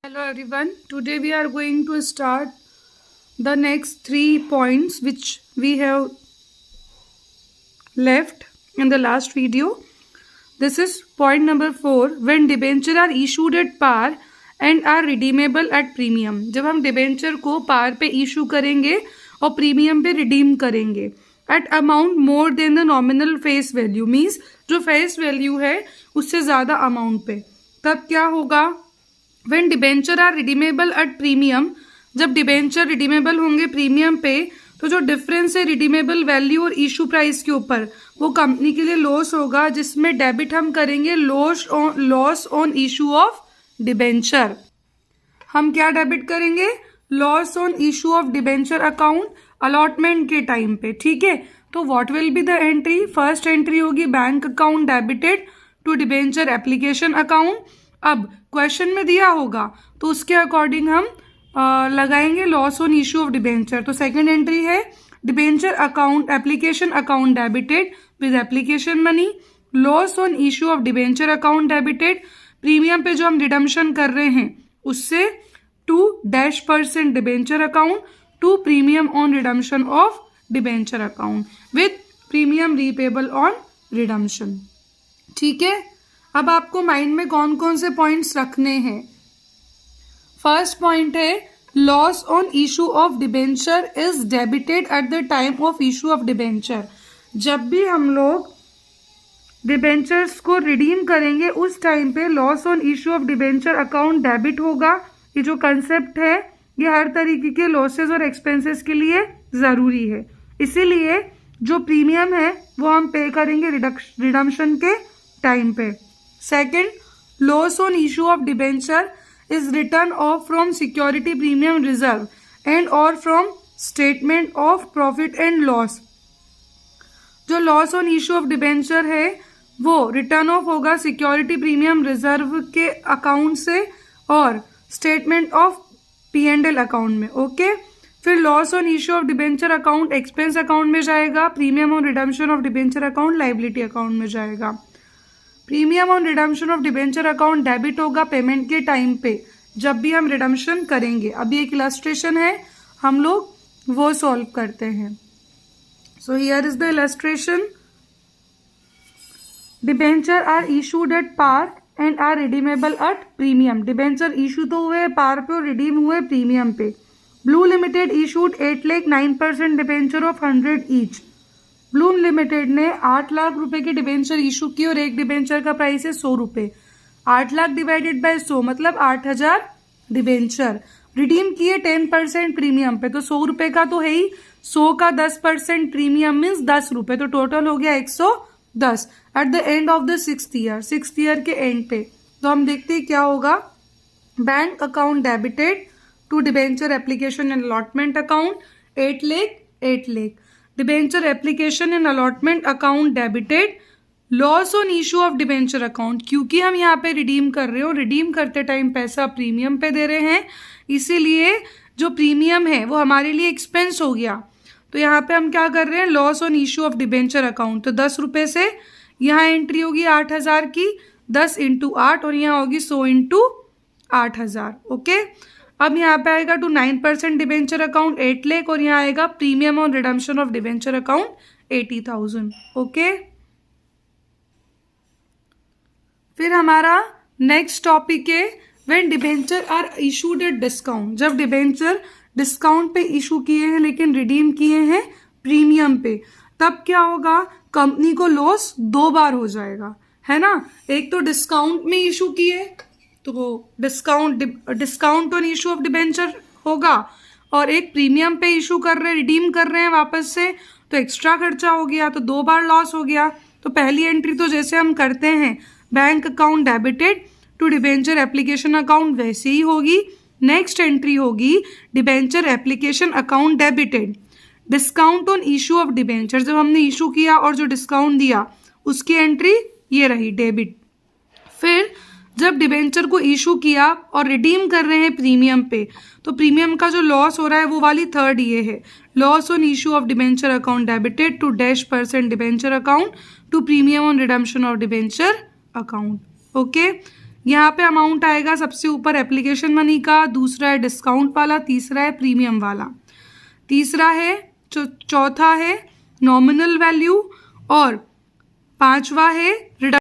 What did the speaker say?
Hello everyone. Today we are going to start the next 3 points which we have left in the last video. This is point number 4. When debenture are issued at par and are redeemable at premium. जब हम debenture को पार पे issue करेंगे और premium पे redeem करेंगे at amount more than the nominal face value, means जो face value है उससे ज़्यादा अमाउंट पे, तब क्या होगा? When debenture are redeemable at premium, जब डिबेंचर रिडीमेबल होंगे प्रीमियम पे तो जो डिफरेंस है रिडीमेबल वैल्यू और इशू प्राइस के ऊपर वो कंपनी के लिए लॉस होगा, जिसमें डेबिट हम करेंगे loss on issue of debenture. हम क्या डेबिट करेंगे? Loss on issue of debenture account allotment के टाइम पे। ठीक है, तो what will be the entry? First entry होगी bank account debited to debenture application account. अब क्वेश्चन में दिया होगा तो उसके अकॉर्डिंग हम लगाएंगे loss on issue of debenture. तो सेकंड एंट्री है debenture account application account debited with application money, loss on issue of debenture account debited, premium पे जो हम रिडम्पशन कर रहे हैं उससे 2% debenture account to premium on redemption of debenture account with premium repayable on redemption. ठीक है, अब आपको माइंड में कौन कौन से पॉइंट्स रखने हैं? फर्स्ट पॉइंट है loss on issue of debenture is debited at the time of issue of debenture. जब भी हम लोग डिबेंचर्स को रिडीम करेंगे उस टाइम पे loss on issue of debenture account debit होगा। ये जो कंसेप्ट है ये हर तरीके के लॉसेस और एक्सपेंसेस के लिए ज़रूरी है, इसीलिए जो प्रीमियम है वो हम पे करेंगे रिडम्पशन के टाइम पे। Second, loss on issue of debenture is written off from security premium reserve and और from statement of profit and loss. जो loss on issue of debenture है वो रिटर्न ऑफ होगा सिक्योरिटी प्रीमियम रिजर्व के account से और statement of P&L account में। Okay, फिर loss on issue of debenture account expense account में जाएगा, premium on redemption of debenture account liability account में जाएगा। Premium on redemption of debenture account debit होगा पेमेंट के टाइम पे जब भी हम रिडम्पशन करेंगे। अभी एक इलस्ट्रेशन है, हम लोग वो सॉल्व करते हैं। So here is the illustration. Debenture are issued at par and are redeemable at premium. Debenture issue तो हुए पार पे और रिडीम हुए प्रीमियम पे। Blue Limited issued 8,09% debenture of 100 each. Blue Limited ने 8 लाख रुपए के डिबेंचर इशू की और एक डिबेंचर का प्राइस है 100 रुपए। 8 लाख डिवाइडेड बाय 100 मतलब 8,000 डिबेंचर। रिडीम किए 10% प्रीमियम पे, तो 100 रुपए का तो है ही, 100 का 10% प्रीमियम मीन्स 10 रुपए, तो टोटल हो गया 110 at the end of the 6th year के एंड पे। तो हम देखते हैं क्या होगा। Bank account debited to debenture application and allotment account 8 lakh. Debenture application and allotment account debited, loss on issue of debenture account, क्योंकि हम यहाँ पे रिडीम कर रहे हो, रिडीम करते टाइम पैसा प्रीमियम पे दे रहे हैं, इसीलिए जो प्रीमियम है वो हमारे लिए एक्सपेंस हो गया। तो यहाँ पे हम क्या कर रहे हैं? Loss on issue of debenture account. तो 10 रुपए से यहाँ एंट्री होगी 8,000 की, 10 × 8 और यहाँ होगी 100 × 8,000। ओके, अब यहाँ पे आएगा टू 9% डिबेंचर अकाउंट 8 लाख और यहाँ आएगा premium on redemption of debenture account 80,000। Okay, फिर हमारा नेक्स्ट टॉपिक है when debenture are issued at discount. जब डिबेंचर डिस्काउंट पे इशू किए हैं लेकिन रिडीम किए हैं प्रीमियम पे, तब क्या होगा? कंपनी को लॉस 2 बार हो जाएगा, है ना। एक तो डिस्काउंट में इशू किए तो discount on issue of debenture होगा, और एक प्रीमियम पे इशू कर रहे हैं, रिडीम कर रहे हैं वापस से, तो एक्स्ट्रा खर्चा हो गया, तो 2 बार लॉस हो गया। तो पहली एंट्री तो जैसे हम करते हैं bank account debited to debenture application account वैसे ही होगी। नेक्स्ट एंट्री होगी debenture application account debited discount on issue of debenture. जब हमने इशू किया और जो डिस्काउंट दिया उसकी एंट्री ये रही डेबिट। फिर जब डिबेंचर को इशू किया और रिडीम कर रहे हैं प्रीमियम पे, तो प्रीमियम का जो लॉस हो रहा है वो वाली थर्ड ये है, loss on issue of debenture account debited to %% debenture account to premium on redemption of debenture account. Okay, यहाँ पे अमाउंट आएगा सबसे ऊपर एप्लीकेशन मनी का, दूसरा है डिस्काउंट वाला, तीसरा है प्रीमियम वाला, तीसरा है चौथा है नॉमिनल वैल्यू और पांचवा है